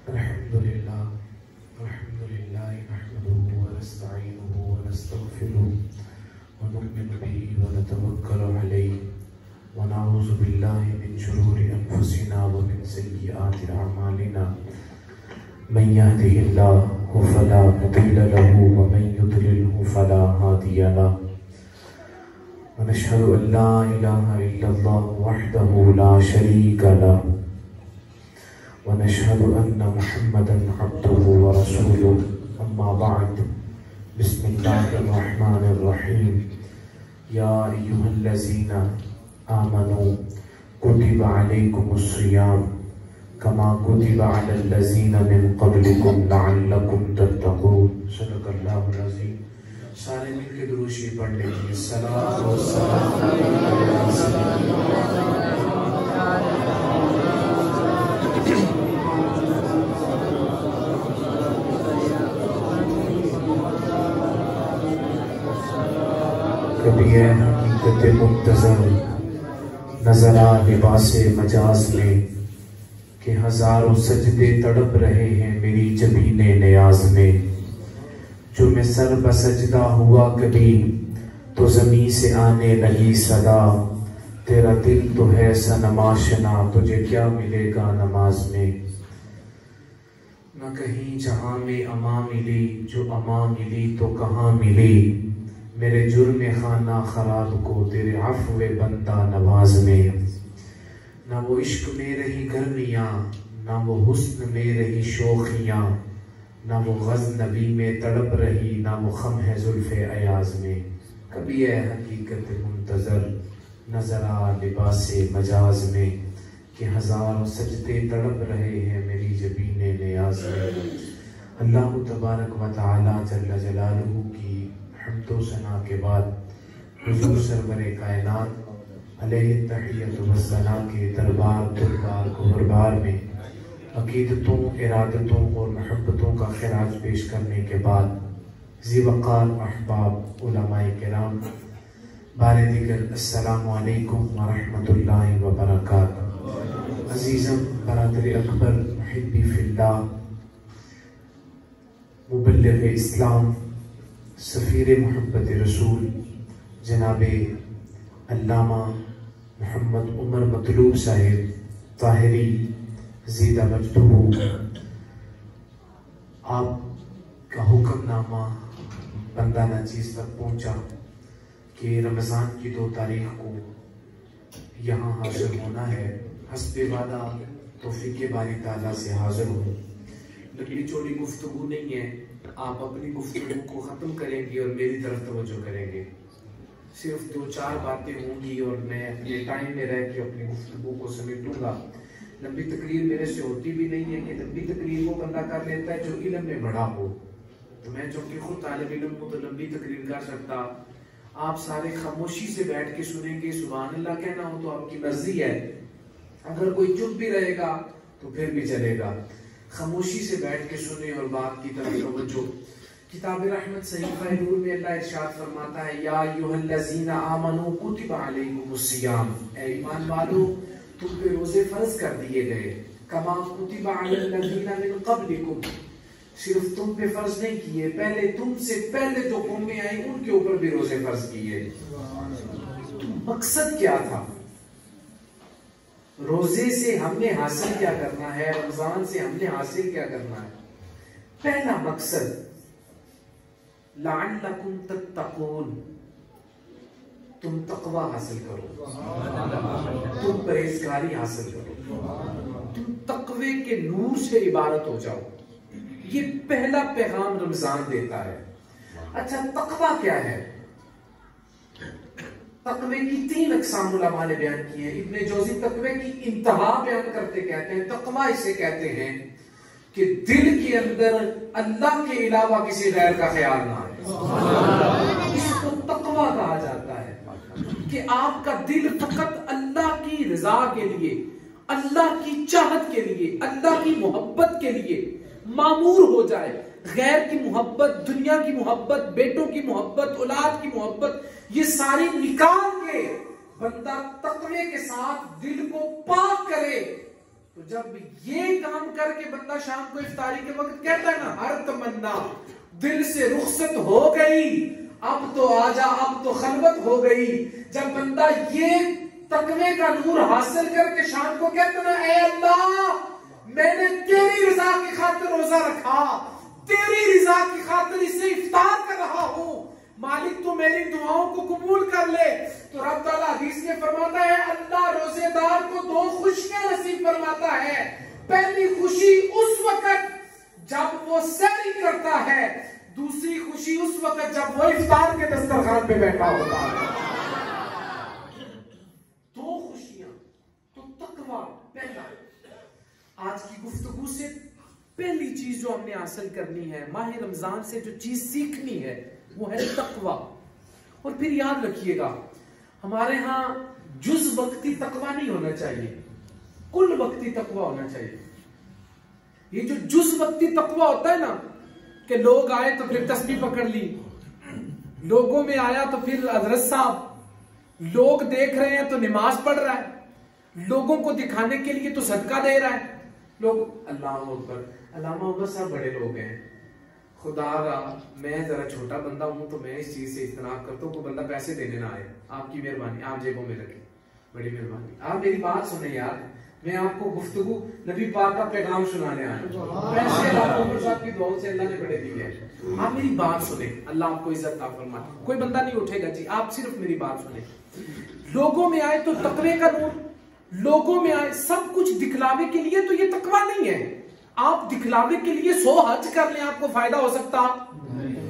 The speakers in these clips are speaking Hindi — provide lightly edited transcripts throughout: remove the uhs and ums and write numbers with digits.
अल्हम्दुलिल्लाह नहमदुहु व नस्तईनुहु व नस्तगफिरुहु व नु'मिनु बिही व नतवक्कलु अलैहि व नऊज़ु बिल्लाहि मिन शुरूरि अनफुसिना व मिन सय्यिआति अअमालिना मन यहदिहिल्लाहु फला मुदिल्ल लहु व मन युद्लिलहु फला हादिय लहु व नशहदु अन ला इलाहा इल्लल्लाह वहदहु ला शरीका लहु व नशहदु अन्ना मुहम्मदन अब्दुहु व रसूलुहु अम्मा बअद बिस्मिल्लाहिर रहमानिर रहीम या अय्युहल्लज़ीना आमनू कुतिबा अलैकुमुस सियाम कमा कुतिबा अलल लज़ीना मिन क़ब्लिकुम लअल्लकुम तत्तक़ून। सदक़ल्लाहुल अज़ीम। सारे मिलकर दुरूद शरीफ पढ़ लीजिए। सलात व सलाम कभी है हकीकत मुंतज़र नज़रा लिबासे मजाज में कि हजारों सजदे तड़प रहे हैं मेरी जबीने नियाज में। जो मैं सर बसजदा हुआ कभी तो ज़मीं से आने लगी सदा, तेरा दिल तो है सनमाशना तुझे क्या मिलेगा नमाज में। न कहीं जहां में अमा मिली जो अमा मिली तो कहाँ मिली, मेरे जुर्म खाना खराब को तेरे अफ़्व बंदा नवाज में। ना वो इश्क में रही गर्मियाँ ना वो हुस्न में रही शोखियाँ, ना वो गज़नबी में तड़प रही ना वो खम है जुल्फ़े अयाज में। कभी है हकीकत मुंतज़र नज़रा लिबासे मजाज में कि हजारों सजदे तड़प रहे हैं मेरी जबीने नियाज में। अल्लाह तबारक व तआला जल्ल जलालुहु की हम्दो सना के बाद हुजूर सरवरे कायनात अलैहि तहियतु वस्सला के दरबार गुहरबार में अकीदतों इरादतों और मोहब्बतों का खिराज पेश करने के बाद ज़ीवक़ार अहबाब उलमाए किराम बारे दिगर अस्सलामु अलैकुम व रहमतुल्लाहि व बरकातहू। अज़ीज़म बरादर अकबर मुहिब्बी फिल्लाह मुबल्लिग़ इस्लाम सफ़ीर मोहब्बत रसूल जनाबे अल्लामा मोहम्मद उमर मतलूब साहिब ताहिरी ज़ीदा मजदूहू, आपका हुक्मनामा बंदा नचीज़ तक पहुँचा कि रमज़ान की 2 तारीख को यहाँ हाजिर होना है। हस्बे वादा तौफीक़ बारी ताला से हाजिर हूँ। लंबी चौड़ी गुफ्तगू नहीं है, आप अपनी गुफ्तगू को ख़त्म करेंगे और मेरी तरफ तवज्जो करेंगे। सिर्फ 2-4 बातें होंगी और मैं अपने टाइम में रह के अपनी गुफ्तगू को समेटूंगा। लंबी तकरीर मेरे से होती भी नहीं है कि लंबी तकरीर वो बंदा कर लेता है जो इल्म में बड़ा हो। तो मैं चूँकि खुद तालिब इल्म हूँ तो लंबी तकरीर कर सकता। आप सारे खामोशी से बैठ के सुनेंगे, सुभान अल्लाह कहना हो तो आपकी मर्जी है, अगर कोई चुप भी रहेगा तो फिर भी चलेगा। खामोशी से बैठ के सुने और बात की तरफ तवज्जो। किताब रहमत सहीफा नूर में अल्लाह इरशाद फरमाता है या अय्युहल्लज़ीना आमनू कुतिबा अलैकुमुस सियाम, ऐ ईमान वालों तुम पे रोजे फर्ज कर दिए गए। कमा कुतिबा अलल लज़ीना मिन क़ब्लिकुम, सिर्फ तुम पे फर्ज नहीं किए, पहले तुमसे पहले जो कौमें आई उनके ऊपर भी रोजे फर्ज किए। मकसद क्या था? रोजे से हमने हासिल क्या करना है, रमजान से हमने हासिल क्या करना है? पहला मकसद लअल्लकुम तत्तक़ून, तुम तक़वा हासिल करो, तुम परहेजगारी हासिल करो, तुम तक़वे के नूर से इबारत हो जाओ। ये पहला पैगाम रमजान देता है। अच्छा, तक़वा क्या है? तक़वे की 3 अक़साम उलमा ने बयान की है। इब्ने जौज़ी तक़वे की इंतहा बयान करते कहते हैं तक़वा इसे कहते हैं कि दिल के अंदर अल्लाह के अलावा किसी गैर का ख्याल ना आए। इसको तक़वा कहा जाता है कि आपका दिल फकत अल्लाह की रजा के लिए, अल्लाह की चाहत के लिए, अल्लाह की मोहब्बत के लिए मामूर हो जाए। गैर की मोहब्बत, दुनिया की मोहब्बत, बेटों की मोहब्बत, औलाद की मोहब्बत, ये सारी निकाल के बंदा तक़वे के साथ दिल को पाक करे तो जब ये काम करके बंदा शाम को इफ्तारी के वक्त कहता है ना, हर तमन्ना दिल से रुखसत हो गई, अब तो आजा, अब तो खलवत हो गई। जब बंदा ये तकवे का नूर हासिल करके शाम को कहता ना, ऐ अल्लाह मैंने तेरी रजा की खातिर रोजा रखा, तेरी रजा की खातिर इसे इफ्तार कर रहा हूं, मालिक तू मेरी दुआओं को कबूल कर ले। तो रब ताला हदीस में फरमाता है, अल्लाह रोजेदार को 2 खुशियां नसीब फरमाता है। पहली खुशी उस वक्त जब वो सहरी करता है, दूसरी खुशी उस वक्त जब वो इफ्तार के दस्तरखान पे बैठा होता है। 2 खुशियां। तो तकवा पहला। आज की गुफ्तगू से पहली चीज जो हमने हासिल करनी है, माह रमजान से जो चीज सीखनी है वो है तकवा। और फिर याद रखिएगा, हमारे यहां जुज वक्ती तकवा नहीं होना चाहिए, कुल वक्ती तकवा होना चाहिए। ये जो जुज वक्ती तकवा होता है ना, कि लोग आए तो फिर तस्बीह पकड़ ली, लोगों में आया तो फिर हजरत साहब, लोग देख रहे हैं तो नमाज पढ़ रहा है, लोगों को दिखाने के लिए तो सदका दे रहा है, लोग अल्लाह अकबर। अल्लामा उमर साहब बड़े लोग हैं, खुदा का मैं जरा छोटा बंदा हूं तो मैं इस चीज से इज्तनाब करता हूं, कोई बंदा पैसे देने ना आए, आपकी मेहरबानी, आप जेबों में रखें, बड़ी मेहरबानी। आप मेरी बात सुने यार, मैं आपको गुफ्तगू नबी पाक का पैगाम सुनाने आया हूं। पैसे उमर साहब की दुआओं से अल्लाह ने बड़े दिए हैं। आप मेरी बात सुने, अल्लाह आपको इज्जत अता फरमाए। कोई बंदा नहीं उठेगा जी, आप सिर्फ मेरी बात सुने। लोगों में आए तो तकवे का नूर, लोगों में आए सब कुछ दिखलावे के लिए, तो ये तकवा नहीं है। आप दिखलावे के लिए 100 हज कर लें, आपको फायदा हो सकता।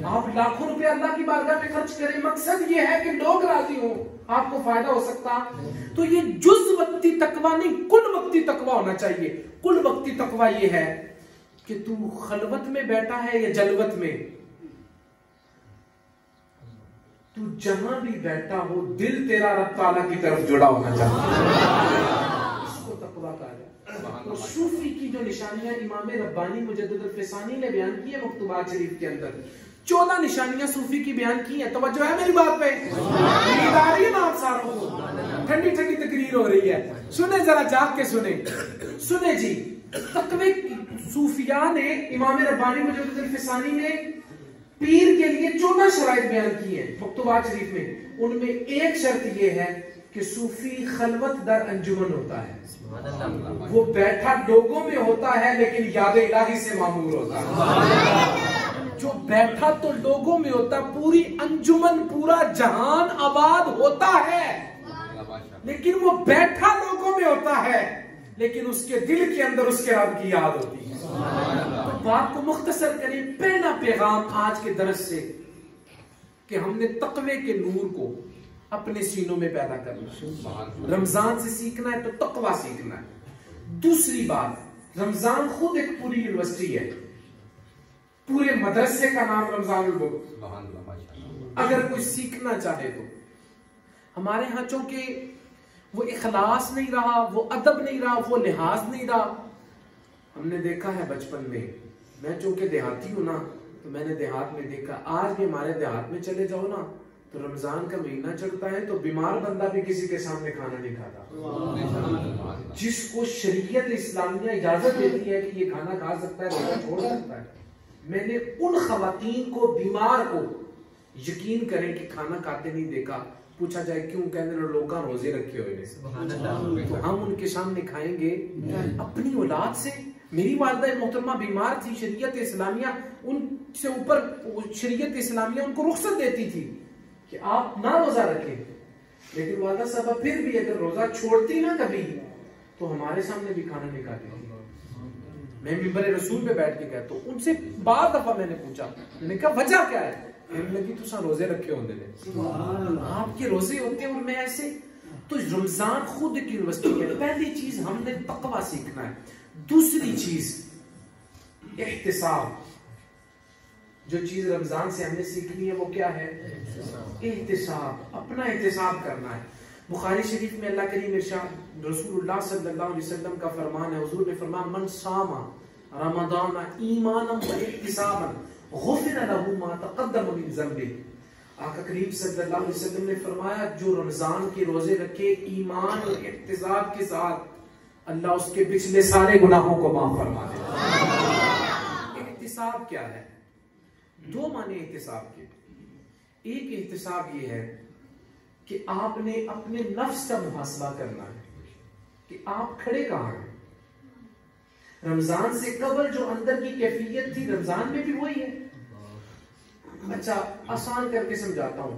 आप लाखों रुपए अल्लाह की बारगाह में खर्च करें, मकसद ये है कि लोग राजी हों, आपको फायदा हो सकता। तो ये जुज वक्ती तकवा नहीं, कुल वक्ती तकवा होना चाहिए। कुल वक्ती तकवा ये है कि तू खलवत में बैठा है या जलवत में, तू जहां भी बैठा हो दिल तेरा रब ताला की तरफ जुड़ा होना चाहिए, इसको तकवा कहा जाए। तो सूफी की जो निशानियां इमाम रब्बानी मुजद्दिद अल-फिसानी ने बयान की है मकतूबात शरीफ के अंदर, 14 निशानियां सूफी की बयान की है। तवज्जो है मेरी बात पे? नींद आ रही है ना आप सारों को? ठंडी ठंडी तकरीर हो रही है, सुने जरा, जाग के सुने। सुने जी, तकवे सूफिया ने, इमाम रब्बानी मुजद्दिद अल-फिसानी ने पीर के लिए 14 शराइत बयान की है मकतूबात शरीफ में। उनमें एक शर्त यह है कि सूफी खलवत दर अंजुमन होता है, वो बैठा लोगों में होता है लेकिन याद इलाही से मामूर होता है। जो बैठा तो लोगों में होता, पूरी अंजुमन, पूरा जहान आबाद होता है, लेकिन वो बैठा लोगों में होता है, लेकिन उसके दिल के अंदर उसके रब की याद होती है। तो बात को मुख्तसर करें, पहला पैगाम आज के दरस से कि हमने तकवे के नूर को अपने सीनों में पैदा करना। रमजान से सीखना है तो तकवा सीखना है। दूसरी बात, रमजान खुद एक पूरी यूनिवर्सिटी है, पूरे मदरसे का नाम रमजान बुक। अगर कोई सीखना चाहे तो हमारे यहाँ चूंकि वो इखलास नहीं रहा, वो अदब नहीं रहा, वो लिहाज नहीं रहा। हमने देखा है बचपन में, मैं चूंकि देहाती हूं ना, तो मैंने देहात में देखा, आज भी हमारे देहात में चले जाओ ना, तो रमजान का महीना चढ़ता है तो बीमार बंदा भी किसी के सामने खाना नहीं खाता। जिसको शरीयत इस्लामिया इजाजत देती है कि ये खाना खा सकता है, रोजा छोड़ सकता है। मैंने उन खवातीन को, बीमार को, यकीन करें कि खाना खाते नहीं देखा। पूछा जाए क्यों, कहने लोग रोजे रखे हुए, तो हम उनके सामने खाएंगे अपनी औलाद से। मेरी वालिदा मोहतरमा बीमार थी, शरीयत इस्लामिया उनसे ऊपर, शरीयत इस्लामिया उनको रुख्सत देती थी कि आप ना रोजा रखें, लेकिन वालिदा साहबा फिर भी अगर रोजा छोड़ती ना कभी, तो हमारे सामने भी खाना नहीं खाती थी। मैं मिंबर रसूल पे बैठ के गया तो उनसे बार दफा मैंने पूछा, मैंने कहा वजह क्या है? कहने लगी तुसा रोजे रखे होंगे ने, आपके रोजे होते और मैं ऐसे। तो रमजान खुद की यूनिवर्सिटी है। पहली चीज हमने तकवा सीखना है। दूसरी चीज एहतिसाब, जो चीज रमजान से हमने सीखनी है वो क्या है? एहतिसाब, अपना एहतिसाब करना है। बुखारी शरीफ में अल्लाह करीम इरशाद, रसूलुल्लाह सल्लल्लाहु अलैहि वसल्लम का फरमान है, हुजूर ने फरमाया, मन सामा रमदान ईमानन व इहतिसाबन गुफिर लहू मा तक़द्दम मिन ज़ंबि। आका करीम सल्लल्लाहु अलैहि वसल्लम ने फरमाया, जो रमजान के रोजे रखे ईमान और इहतिसाब के साथ, अल्लाह उसके पिछले सारे गुनाहों को माफ फरमा देता है। एहतिसाब क्या है? दो माने एहतिसाब के। एक एहतिसाब ये है कि आपने अपने नफ्स का मुहासबा करना है कि आप खड़े कहां हैं। रमजान से कबल जो अंदर की कैफियत थी रमजान में भी वही है। अच्छा, आसान करके समझाता हूं।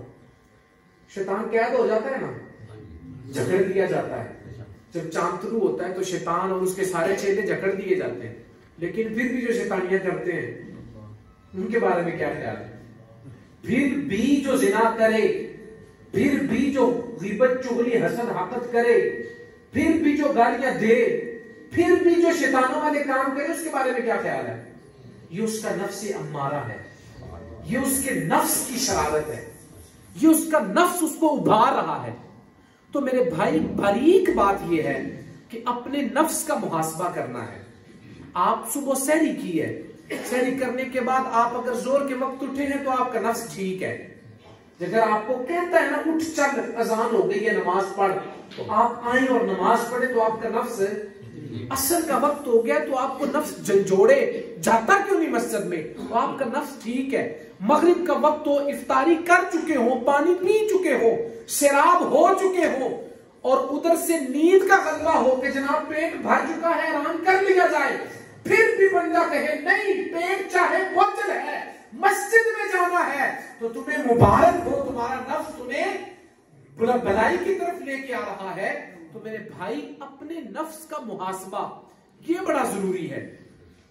शैतान कैद हो जाता है ना, जकड़ दिया जाता है। जब चांद शुरू होता है तो शैतान और उसके सारे चेले जकड़ दिए जाते हैं, लेकिन फिर भी जो शैतानियां करते हैं उनके बारे में क्या ख्याल है? फिर भी जो जिना करे, फिर भी जो ग़ीबत चुगली हसद हाकत करे, फिर भी जो गालियां दे, फिर भी जो शैतानों वाले काम करे, उसके बारे में क्या ख्याल है? ये उसका नफ्स अम्मारा है, ये उसके नफ्स की शरारत है, ये उसका नफ्स उसको उभार रहा है। तो मेरे भाई, बारीक बात यह है कि अपने नफ्स का मुहासबा करना है। आप सुबह सहरी की है, सहरी करने के बाद आप अगर जोर के वक्त उठे हैं तो आपका नफ्स ठीक है। अगर आपको कहता है ना उठ चल, अजान हो गई है, नमाज पढ़, तो आप आए और नमाज पढ़े तो आपका नफ्स, असर का वक्त हो गया तो आपको नफ्स झंझोड़े, जाता क्यों नहीं मस्जिद में, तो आपका नफ्स ठीक है। मगरिब का वक्त हो, इफ्तारी कर चुके हो, पानी पी चुके हो, शराब हो चुके हो, और उधर से नींद का गलबा हो कि जनाब पेट भर चुका है, आराम कर लिया जाए, फिर भी बंदा कहे नहीं, पेट चाहे बोतल है, मस्जिद में जाना है, तो तुम्हें मुबारक हो, तुम्हारा नफ्स तुम्हें भलाई की तरफ लेके आ रहा है। तो मेरे भाई, अपने नफ्स का मुहासबा ये बड़ा जरूरी है।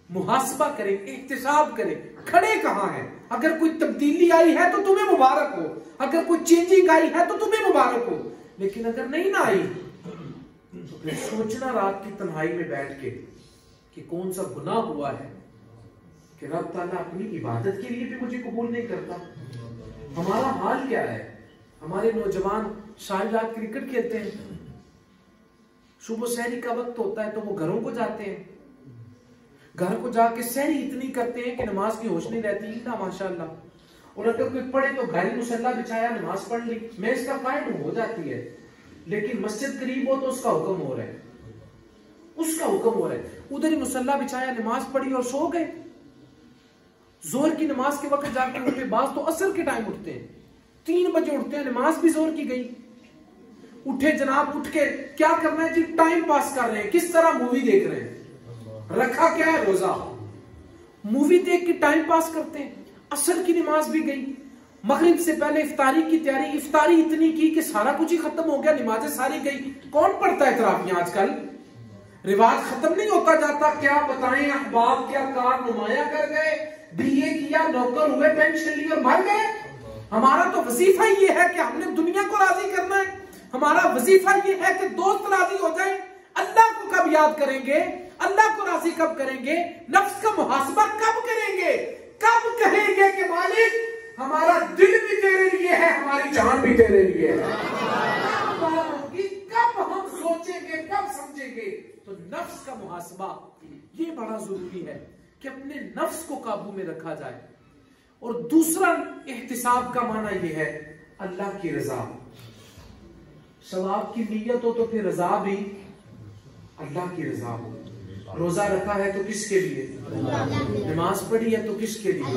मुहासबा करें, इख्तिसाब करें, खड़े कहां हैं। अगर कोई तब्दीली आई है तो तुम्हें मुबारक हो, अगर कोई चेंजिंग आई है तो तुम्हें मुबारक हो, लेकिन अगर नहीं ना आई तो फिर सोचना रात की तन्हाई में बैठ के कि कौन सा गुनाह हुआ है कि रब ताला अपनी इबादत के लिए भी मुझे कबूल नहीं करता। हमारा हाल क्या है? हमारे नौजवान सारी रात क्रिकेट खेलते हैं, सुबह सहरी का वक्त होता है तो वो घरों को जाते हैं, घर को जाके सहरी इतनी करते हैं कि नमाज की होश नहीं रहती ना, माशाल्लाह। और अगर कोई पढ़े तो घर ही मुसल्ला बिछाया, नमाज पढ़ ली, मैं इसका कायद हो जाती है, लेकिन मस्जिद करीब हो तो उसका हुक्म हो रहा है, उसका हुक्म हो रहा है। उधर ही मुसल्ला बिछाया, नमाज पढ़ी और सो गए। जोर की नमाज के वक्त जाके उठे, बाज तो असर के टाइम उठते हैं, 3 बजे उठते हैं, नमाज भी जोर की गई, उठे जनाब, उठ के क्या करना है जी? टाइम पास कर रहे हैं, किस तरह मूवी देख रहे हैं, रखा क्या है रोजा, मूवी देख के टाइम पास करते हैं। असर की नमाज भी गई, मगरिब से पहले इफ्तारी की तैयारी, इफ्तारी इतनी की कि सारा कुछ ही खत्म हो गया, नमाजें सारी गई। कौन पढ़ता है तरावियां आजकल? रिवाज खत्म नहीं होता जाता। क्या बताएं, अहबाब क्या कार नुमाया कर गए, बीए किया, नौकर हुए, पेंशन ली और मर गए। हमारा तो वजीफा ये है कि हमने दुनिया को राजी करना है, हमारा वजीफा ये है कि दोस्त राजी हो जाए। अल्लाह को कब याद करेंगे, अल्लाह को राजी कब करेंगे, नफ्स का मुहासबा कब करेंगे, कब कहेंगे कि मालिक हमारा दिल भी तेरे लिए है, हमारी जान भी तेरे लिए है। कब हम सोचेंगे, कब समझेंगे? तो नफ्स का मुहासबा ये बड़ा जरूरी है कि अपने नफ्स को काबू में रखा जाए। और दूसरा एहतिसाब का माना यह है अल्लाह की रजा। सवाब की नीयत हो तो फिर रजा भी अल्लाह की रजा हो। रोजा रखा है तो किसके लिए? नमाज पढ़ी है तो किसके लिए?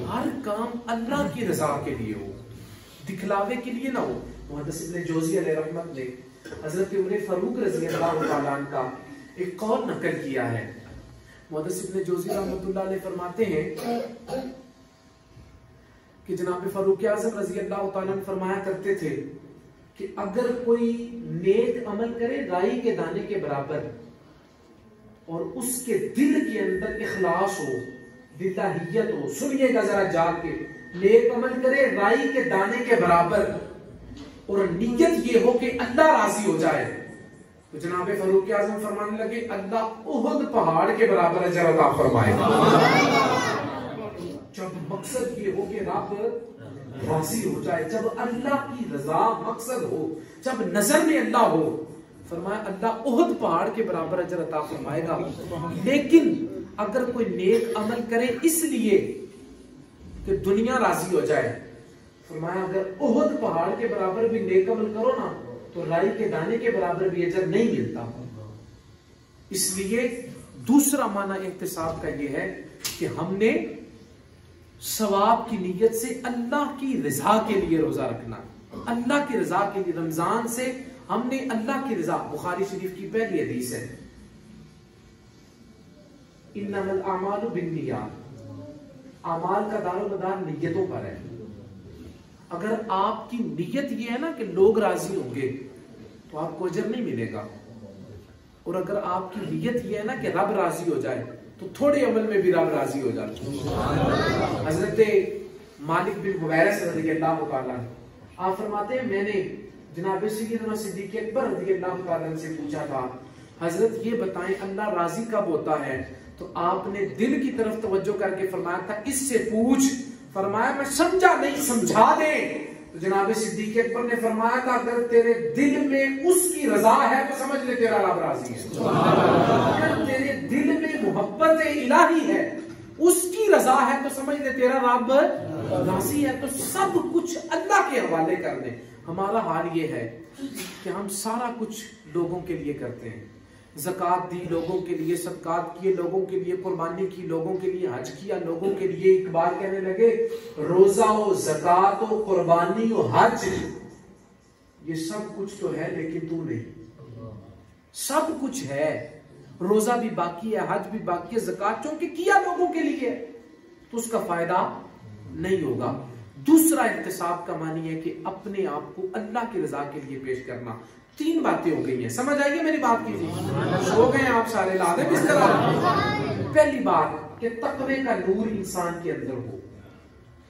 हर काम अल्लाह की रजा के लिए हो, दिखलावे के लिए ना हो। मुहद्दिस इब्न जोज़ी अलैहि रहमत ने हजरत उमर फारूक रज़ी अल्लाह तआला अन्हु का एक कौल नकल किया है। मुहद्दिस इब्न जोज़ी रहमतुल्लाह अलैहि फरमाते हैं कि जनाब फारूक आज़म रज़ी अल्लाह तआला अन्हु फरमाया करते थे कि अगर कोई नेक अमल करे राई के दाने के बराबर और उसके दिल के अंदर इखलास हो, दिलाहियत हो, सुनिएगा जरा जाग के, नेक अमल करे राई के दाने के बराबर और नियत ये हो कि अल्लाह राजी हो जाए, तो जनाब फारूक आज़म फरमाने लगे अल्लाह उहद पहाड़ के बराबर अजर अता फरमाएगा। जब मकसद ये हो कि रब राजी हो जाए, जब अल्लाह की रजा मकसद हो, जब नजर में अल्लाह हो, फरमाया अल्लाह उहद पहाड़ के बराबर अजर अता फरमाएगा। लेकिन अगर कोई नेक अमल करे इसलिए कि दुनिया राजी हो जाए, फरमाया अगर उहद पहाड़ के बराबर भी नेक अमल करो ना तो राई के दाने के बराबर भी अजर नहीं मिलता। इसलिए दूसरा माना एहतिसाब का यह है कि हमने सवाब की नीयत से अल्लाह की रजा के लिए रोजा रखना, अल्लाह की रजा के लिए। रमजान से हमने अल्लाह की रजा, बुखारी शरीफ की पहली हदीस है, इन्नमल आमालु बिन्नियात, अमाल का दारोमदार नीयतों पर है। अगर आपकी नीयत यह है ना कि लोग राजी होंगे तो आपको अजर नहीं मिलेगा, और अगर आपकी नीयत यह है ना कि रब राजी हो जाए तो थोड़े अमल में भी रब राजी हो जाते हैं। हजरत मालिक बिन हुवैरिस रज़ियल्लाहु ताला आप फरमाते हैं, मैंने जनाब सय्यदना सिद्दीक़ अकबर रज़ियल्लाहु ताला से पूछा था, हजरत ये बताएं अल्लाह राजी कब होता है? तो आपने दिल की तरफ तवज्जो करके फरमाया था, इससे पूछ। फरमाया मैं समझा नहीं, समझा दे। तो जनाब सिद्दीक़ अकबर ने फरमाया था, अगर तेरे दिल में उसकी रजा है तो समझ ले तेरा रब राजी है। अगर तेरे दिल में मोहब्बत इलाही है, उसकी रजा है तो समझ ले तेरा रब राजी है। तो सब कुछ अल्लाह के हवाले कर दे। हमारा हाल ये है कि हम सारा कुछ लोगों के लिए करते हैं, ज़कात दी लोगों के लिए, सदकात किए लोगों के लिए, कुर्बानी की लोगों के लिए, हज किया लोगों के लिए। इकबाल कहने लगे, रोजा हो, ज़कात हो, कुर्बानी हो, हज, ये सब कुछ तो है लेकिन तू नहीं। सब कुछ है, रोजा भी बाकी है, हज भी बाकी है, ज़कात चूंकि किया लोगों के लिए तो उसका फायदा नहीं होगा। दूसरा एहतिसाब का मानी है कि अपने आप को अल्लाह की रजा के लिए पेश करना। तीन बातें हो गई हैं, समझ आएगी मेरी बात कीजिए। सो गए आप सारे, लादे बिस्तर। पहली बात कि तकवे का नूर इंसान के अंदर हो,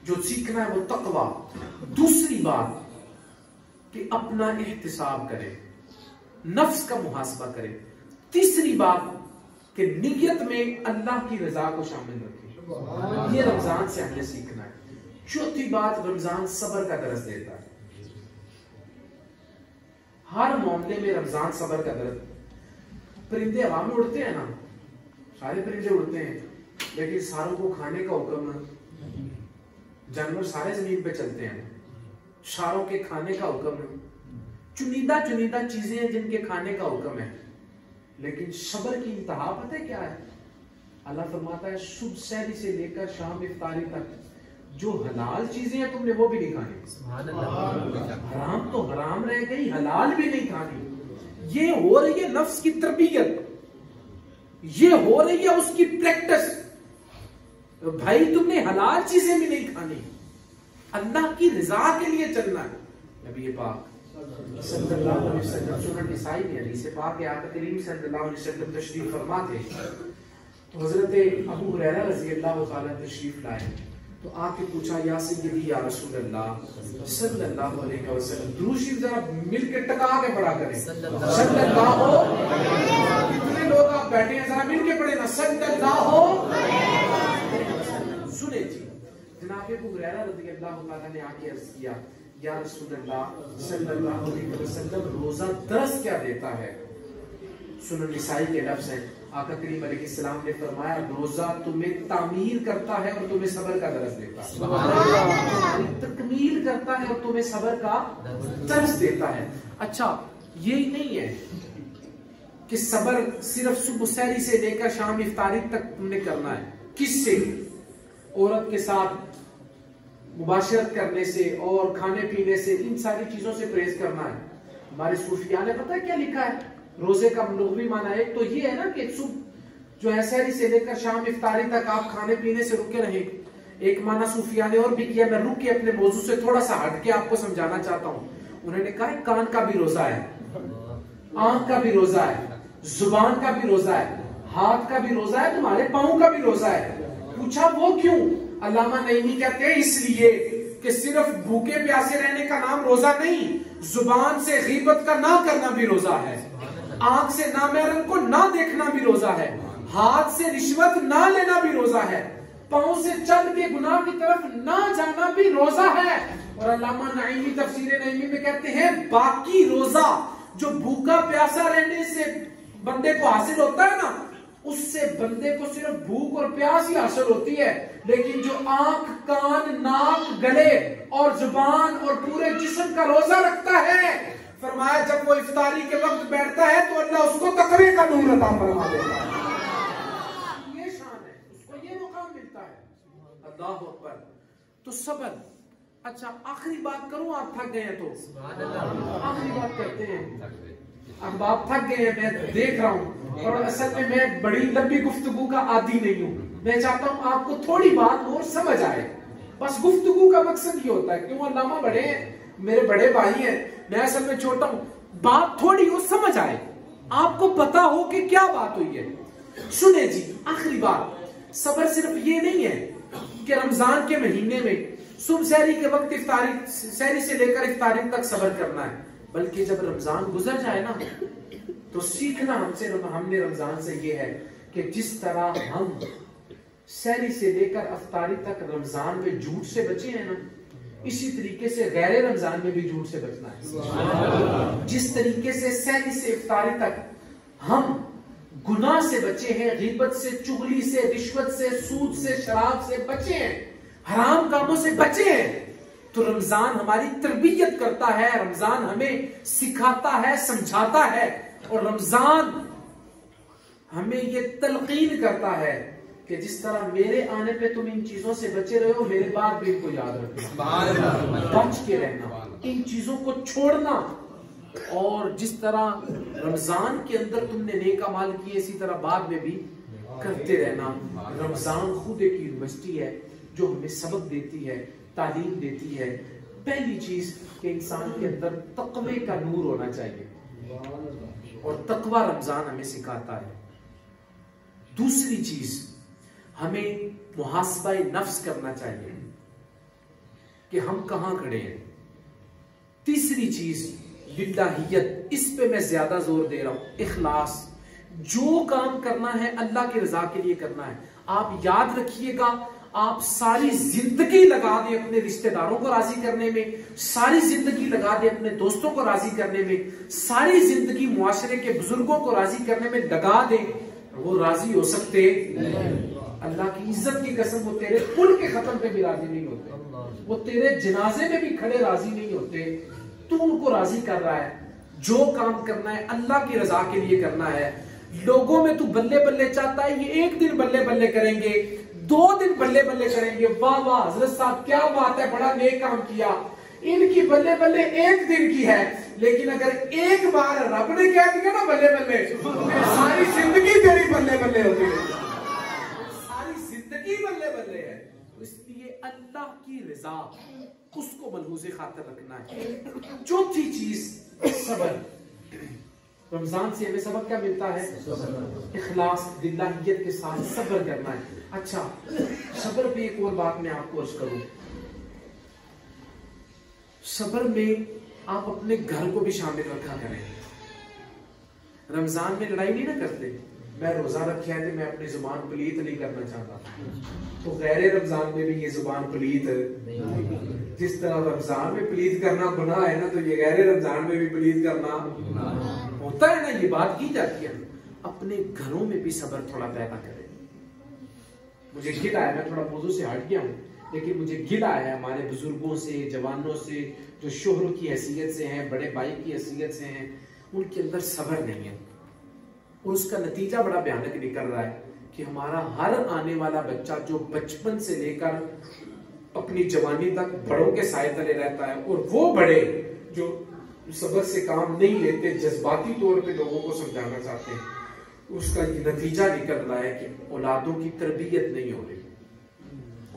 जो सीखना है वो तकवा। दूसरी बात कि अपना एहतिसाब करे, नफ्स का मुहासबा करे। तीसरी बात कि नियत में अल्लाह की रजा को शामिल रखें। ये रमजान से हमने सीखना है। चौथी बात, रमजान सब्र का दर्स देता है। हर मामले में रमजान सब्र का दर्स। परिंदे हवा में उड़ते हैं ना, सारे परिंदे उड़ते हैं, लेकिन सारों को खाने का हुक्म है। जानवर सारे जमीन पे चलते हैं, सारों के खाने का हुक्म है। चुनिंदा चुनिंदा चीजें हैं जिनके खाने का हुक्म है, लेकिन सब्र की इंतहा पता है क्या है? अल्लाह फरमाता है, सुबह सहरी से लेकर शाम इफ्तारी तक जो हलाल चीजें हैं तुमने वो भी नहीं खानी। हराम तो हराम रह गई, हलाल भी नहीं खानी। ये हो रही है नफ्स की तरबियत, ये हो रही है उसकी प्रैक्टिस। भाई तुमने हलाल चीजें भी नहीं खानी, अल्लाह की रजा के लिए चलना है। नबी पाक सल्लल्लाहु अलैहि वसल्लम सुनन निसाई में हदीस पाक है, आका करीम सल्लल्लाहु अलैहि वसल्लम तशरीफ फरमा थे। तो हजरत अबू हुरैरा रज़ी अल्लाह ताला तशरीफ लाए, तो आके पूछा, या सय्यदी या रसूल अल्लाह सल्लल्लाहु अलैहि वसल्लम, दुरूद शरीफ जरा मिलके टका के पढ़ा करें। सल्लल्लाहु, कितने लोग आप बैठे हैं, जरा मिलके पढ़े ना, सल्लल्लाहु। सुने जी, जनाब अबू हुरैरा रज़ी अल्लाह ताला ने आके अर्ज किया, या रसूल अल्लाह सल्लल्लाहु अलैहि वसल्लम, रोजा दर्स क्या देता है? सुनन निसाई के लफ्ज हैं, आका करीम अलैहिस्सलाम ने फरमाया, रोजा तुम्हें तामीर करता है और तुम्हें सब्र का दर्स देता है। तुम्हारी तकमील करता है और तुम्हें सब्र का दर्स देता है। अच्छा, यही नहीं है कि सब्र सिर्फ सुबह सहरी से लेकर शाम इफ्तारी तक तुमने करना है। किससे? औरत के साथ मुबाशरत करने से और खाने पीने से, इन सारी चीजों से परहेज करना है। हमारे सूफिया ने पता है क्या लिखा है रोजे का लुग़वी माना? एक तो ये है ना कि सुबह जो है सहरी से लेकर शाम इफ्तारी तक आप खाने पीने से रुके रहें। एक माना सूफिया ने और भी किया, मैं रुक के अपने मौजू से थोड़ा सा हट के आपको समझाना चाहता हूँ। उन्होंने कहा कान का भी रोजा है, आंख का भी रोजा है, जुबान का भी रोजा है, हाथ का भी रोजा है, तुम्हारे पाँव का भी रोजा है। पूछा वो क्यों? अल्लामा नईमी कहते हैं इसलिए कि सिर्फ भूखे प्यासे रहने का नाम रोजा नहीं, जुबान से गीबत का ना करना भी रोजा है, आंख से नामहरम को ना देखना भी रोजा है, हाथ से रिश्वत ना लेना भी रोजा है, पांव से चल के गुनाह की तरफ ना जाना भी रोजा है। और अल्लामा नईमी तफसीर नईमी में कहते हैं, बाकी रोजा जो भूखा प्यासा रहने से बंदे को हासिल होता है ना, उससे बंदे को सिर्फ भूख और प्यास ही हासिल होती है, लेकिन जो आंख, कान, नाक, गले और जुबान और पूरे जिस्म का रोजा रखता है, फरमाया जब वो इफ्तारी के वक्त बैठता है तो अल्लाह उसको तकवे का नूर अता फरमा देता है। ये शान है, उसको ये मुकाम मिलता है। अल्लाह अकबर। तो सब्र। अच्छा आखिरी बात करूं, आप थक गए हैं तो आखिरी बात करते हैं। अब आप थक गए हैं, मैं देख रहा हूं, और असल में मैं बड़ी लंबी गुफ्तगू का आदी नहीं हूं। मैं चाहता हूं आपको थोड़ी बात और समझ आए। बस गुफ्तगू का मकसद ये होता है, क्यों अल्लामा बड़े हैं, मेरे बड़े भाई हैं, मैं असल में छोटा हूं, बात थोड़ी हो समझ आए, आपको पता हो कि क्या बात हुई है। सुने जी, आखिरी बात, सब्र सिर्फ ये नहीं है कि रमजान के महीने में सुबह सहरी के वक्त इफ्तारी, सहरी से लेकर इफ्तारी तक सब्र करना है, बल्कि जब रमजान गुजर जाए ना तो सीखना हमने रमजान से ये है कि जिस तरह हम सहरी से लेकर इफ्तारी तक रमजान में झूठ से बचे हैं ना, इसी तरीके से गैर रमजान में भी झूठ से बचना है। जिस तरीके से सहरी से इफ्तारी तक हम गुनाह से बचे हैं, गिबत से, चुगली से, रिश्वत से, सूद से, शराब से बचे हैं, हराम कामों से बचे हैं, तो रमजान हमारी तरबियत करता है, रमजान हमें सिखाता है, समझाता है, और रमजान हमें ये तलकीन करता है कि जिस तरह मेरे आने पे तुम इन चीजों से बचे रहे हो, मेरे बाद भी इनको याद रखना, बच के रहना, इन चीजों को छोड़ना, और जिस तरह रमजान के अंदर तुमने नेक अमाल किए, इसी तरह बाद में भी करते रहना। रमजान खुद एक यूनिवर्सिटी है जो हमें सबक देती है, तालीम देती है। पहली चीज कि इंसान के अंदर तकवे का नूर होना चाहिए, और तकवा रमजान हमें सिखाता है। दूसरी चीज, हमें मुहासबा नफ्स करना चाहिए कि हम कहां खड़े हैं। तीसरी चीज लिल्लाहियत, इस पे मैं ज्यादा जोर दे रहा हूं, इखलास। जो काम करना है अल्लाह की रजा के लिए करना है। आप याद रखिएगा, आप सारी जिंदगी लगा दें अपने रिश्तेदारों को राजी करने में, सारी जिंदगी लगा दें अपने दोस्तों को राजी करने में, सारी जिंदगी मुआशरे के बुजुर्गों को राजी करने में लगा दें, वो राजी हो सकते? अल्लाह की इज्जत की कसम, वो तेरे पुल के खत्म पे भी राजी नहीं होते, वो तेरे जनाजे में भी खड़े राजी नहीं होते। तू उनको राजी कर रहा है। जो काम करना है अल्लाह की रजा के लिए करना है। लोगों में तू बल्ले बल्ले चाहता है, ये एक दिन बल्ले बल्ले करेंगे, 2 दिन बल्ले बल्ले करेंगे, वाह वाह हजरत साहब क्या बात है, बड़ा नेक काम किया। इनकी बल्ले बल्ले एक दिन की है, लेकिन अगर एक बार रब ने कह दिया ना बल्ले बल्ले, सारी जिंदगी तेरी बल्ले बल्ले होती है, सारी जिंदगी बल्ले बल्ले है। इसलिए अल्लाह की रजा उसको मलहूज़े खातर रखना है। चौथी चीज सब्र। रमजान से हमें सबक क्या मिलता है? इखलास, दिल्लाहियत के साथ सब्र करना है। अच्छा, सब्र पे एक और बात मैं आपको अर्ज करूं। सब्र में आप अपने घर को भी शामिल रखा करें। रमजान में लड़ाई नहीं ना करते, मैं रोजा रखा है तो मैं अपनी जुबान पलीत नहीं करना चाहता, तो गैर रमजान में भी ये जुबान पलीत है। जिस तरह रमजान में पलीत करना गुनाह है ना, तो ये गैर रमजान में भी पलीत करना होता है ना, ये बात की जाती है। अपने घरों में भी सब्र थोड़ा पैदा करें। मुझे गिला है, मैं थोड़ा मौजू से हट गया हूँ, लेकिन मुझे गिला है हमारे बुजुर्गों से, जवानों से, जो शोहर की हैसियत से हैं, बड़े भाई की हैसियत से हैं, उनके अंदर सब्र नहीं है, और उसका नतीजा बड़ा भयानक निकल रहा है कि हमारा हर आने वाला बच्चा जो बचपन से लेकर अपनी जवानी तक बड़ों के साए तले रहता है, और वो बड़े जो सब्र से काम नहीं लेते, जज्बाती तौर पे लोगों को समझाना चाहते हैं, उसका ये नतीजा निकल रहा है कि औलादों की तरबियत नहीं हो रही।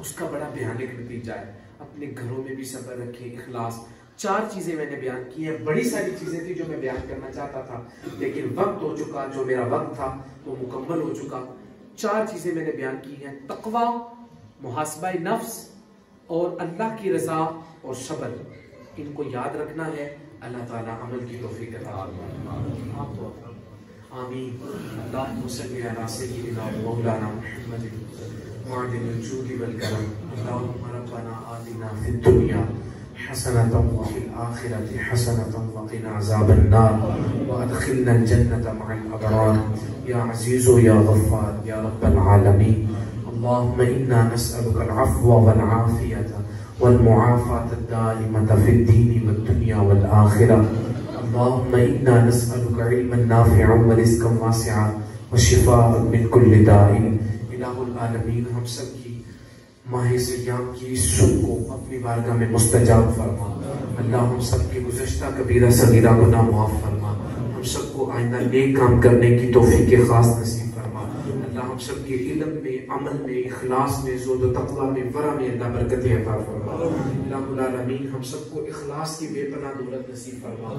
उसका बड़ा भयानक नतीजा है। अपने घरों में भी सब्र रखें, इखलास। 4 चीजें मैंने बयान की हैं, बड़ी सारी चीजें थी जो मैं बयान करना चाहता था, लेकिन वक्त हो चुका, जो मेरा वक्त था वो मुकम्मल हो चुका। 4 चीजें मैंने बयान की हैं, तकवा, मुहासबा नफ्स, और अल्लाह की रजा और सब्र। इनको याद रखना है। अल्लाह ताला अमल की तौफीक अता फरमाए। आमीन। अल्लाहुम्मा सल्लि अला सय्यिदिना मौलाना मुहम्मद मादिनिल जूदि वल करम। अल्लाहुम्मा रब्बना आतिना फिद दुनिया हसनतम व फिल आखिरति हसनतम व क़िना अज़ाबन नार व अदखिलनल जन्नत मअल अबरार या अज़ीज़ु या गफ़्फ़ार या रब्बल आलमीन। अल्लाहुम्मा इन्ना नस्अलुकल अफ़्व वल आफ़ियत वल मुआफ़ात दाइमत फ़िद दीन वद दुनिया वल आखिरह। अल्लाहुम्मा इन्ना नस्अलुका इल्मन नाफ़िअन व रिज़्क़न वासिअन व शिफ़ाअन मिन कुल्लि दाइन। इलाहुल आलमीन हम सब की माह सियाम की सुबह को अपनी बारगाह में मुस्तजाब फरमा। अल्लाह हम सब की गुज़श्ता कबीरा सगीरा गुनाह माफ़ फरमा। हम सबको आइंदा नेक काम करने की तौफीक खास नसीब फरमा। अल्लाह हम सब के इल्म में, अमल में, इखलास में, ज़ुहद व तक़वा में, वरा में अल्लाह बरकतें अता फरमा। इलाहुल आलमीन हम सबको इखलास की बेपनाह दौलत नसीब फरमा।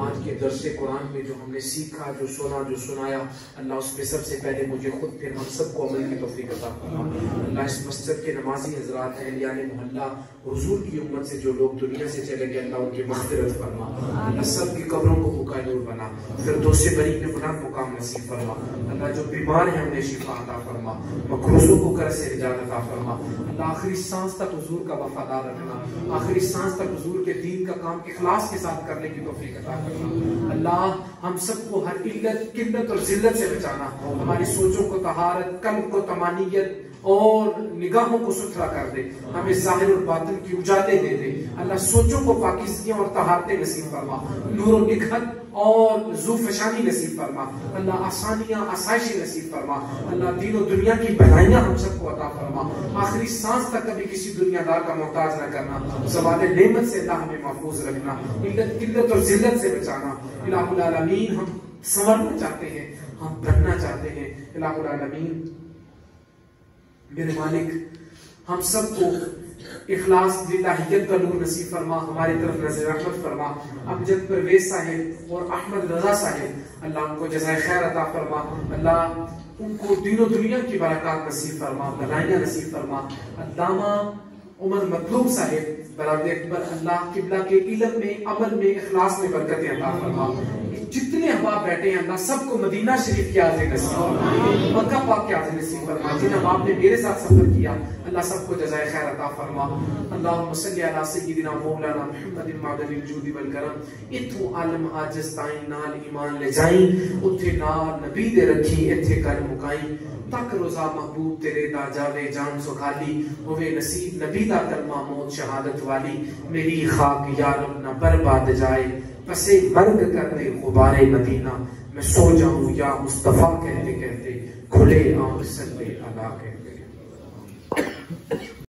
आज के दर्स कुरान में जो हमने सीखा, जो सुना, जो सुनाया, अल्लाह उसमें सबसे पहले मुझे खुद फिर हम सबको अमल की तौफीक अता फरमा। अल्लाह इस मस्जिद के नमाजी हज़रात हैं, यानी मोहल्ला हुज़ूर की उम्मत से जो लोग दुनिया से चले गए, अल्लाह उनकी मग़फ़िरत फरमा। अल्लाह सब की कब्रों को बुका नूर बना, फिरदौस बरी में बुलंद मुकाम नसीब फरमा। अल्लाह जो बीमार है उन्हें शिफा अता फरमा, मकरूज़ों को कर्ज़ से निजात अता फरमा। अल्लाह आखिरी सांस तक हुज़ूर का वफादार रखना, आखिरी सांस तक हुज़ूर के दीन का काम इखलास के साथ करने की तौफीक अता करना। अल्लाह हम सबको हर इल्लत, किल्लत और जिल्लत से बचाना। हमारी सोचों को तहारत, कल्ब को तमानियत और निगाहों को सुथरा कर दे। हमें ज़ाहिर और बातिन की उजाले दे दे। अल्लाह सोचों को पाकीज़गी और तहारतें नसीब फरमा, नूर और निखत और ज़ूफ़शानी नसीब फरमा। अल्लाह आसानियाँ, आसाइशें नसीब फरमा। अल्लाह दीन और दुनिया की भलाइयाँ हम सबको अता फरमा। आखिरी सांस तक कभी किसी दुनियादार का मोहताज न करना। ज़वाल नेमत से अल्लाह हमें महफूज रखना, इल्लत, किल्लत और जिल्लत से बचाना। इलाहुल आलमीन हम संवरना चाहते हैं, हम बनना चाहते हैं। इलाहुल आलमीन मेरे मालिक हम सबको इखलास, लिल्लाहियत का नूर नसीब फरमा। हमारी तरफ नजर रहमत फरमा। अमजद परवेज साहिब और अहमद रजा साहिब, अल्लाह उनको जज़ाए खैर अता फरमा। अल्लाह उनको दीनो दुनिया की बरकत नसीब फरमा, भलाइयाँ नसीब फरमा। अल्लामा उमर मतलूब साहिब बरादर अकबर, अल्लाह किबला के इल्म में, अमल में, इखलास में बरकतें अता फरमा। जितने अहबाब बैठे हैं अल्लाह सबको मदीना शरीफ की हाज़िरी नसीब फरमा, मक्का पाक की हाज़िरी नसीब फरमा। जिन अहबाब ने मेरे साथ सफर किया अल्लाह सबको जज़ाए खैर अता फरमा। अल्लाहुम्मा सल्ली अला सय्यिदिना मौलाना मुहम्मदिन मअदनिल जूदि वल करम। इत्थों आलम आजिज़ ताईं नाल ईमान ले जाईं, उत्थे नाल नबी दे रखी, इत्थे कर मुकाईं। तक रोज़ा महबूब तेरे दा जावे जान सुखाली, होवे नसीब नबी दा कलमा मौत शहादत वाली। मेरी खाक या रब न बर्बाद जाए, पसे मर्ग कर दे गुबारे मदीना। मैं सो जाऊं या मुस्तफा कहते कहते, खुले आँख सल्ले अला कहते।